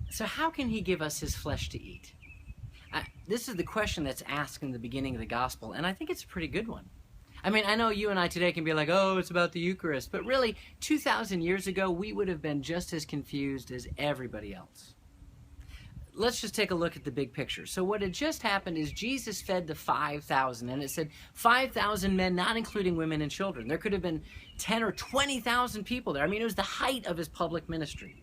So how can he give us his flesh to eat? This is the question that's asked in the beginning of the gospel, and I think it's a pretty good one. I mean, I know you and I today can be like, oh, it's about the Eucharist, but really, 2,000 years ago, we would have been just as confused as everybody else. Let's just take a look at the big picture. So what had just happened is Jesus fed the 5,000, and it said 5,000 men, not including women and children. There could have been 10 or 20,000 people there. I mean, it was the height of his public ministry.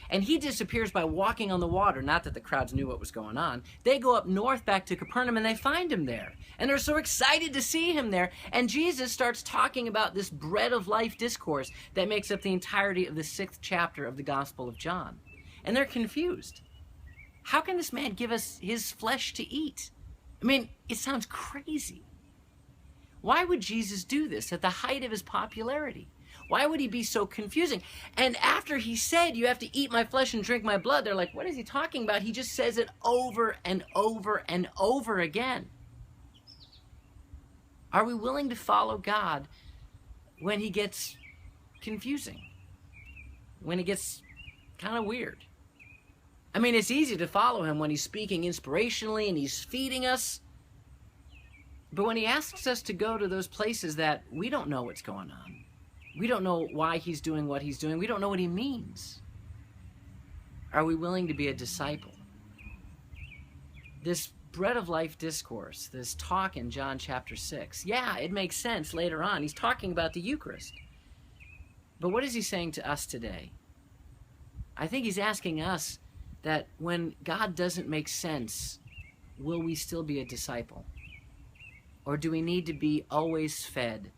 And he disappears by walking on the water. Not that the crowds knew what was going on. They go up north back to Capernaum and they find him there. And they're so excited to see him there. And Jesus starts talking about this bread of life discourse that makes up the entirety of the 6th chapter of the Gospel of John. And they're confused. How can this man give us his flesh to eat? I mean, it sounds crazy. Why would Jesus do this at the height of his popularity? Why would he be so confusing? And after he said, you have to eat my flesh and drink my blood, they're like, what is he talking about? He just says it over and over and over again. Are we willing to follow God when he gets confusing? When it gets kind of weird? I mean, it's easy to follow him when he's speaking inspirationally and he's feeding us. But when he asks us to go to those places that we don't know what's going on, we don't know why he's doing what he's doing, we don't know what he means, are we willing to be a disciple? This bread of life discourse, this talk in John chapter 6, yeah, it makes sense later on. He's talking about the Eucharist. But what is he saying to us today? I think he's asking us that when God doesn't make sense, will we still be a disciple? Or do we need to be always fed,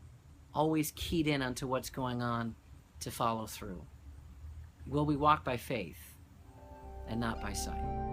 always keyed in onto what's going on to follow through? Will we walk by faith and not by sight?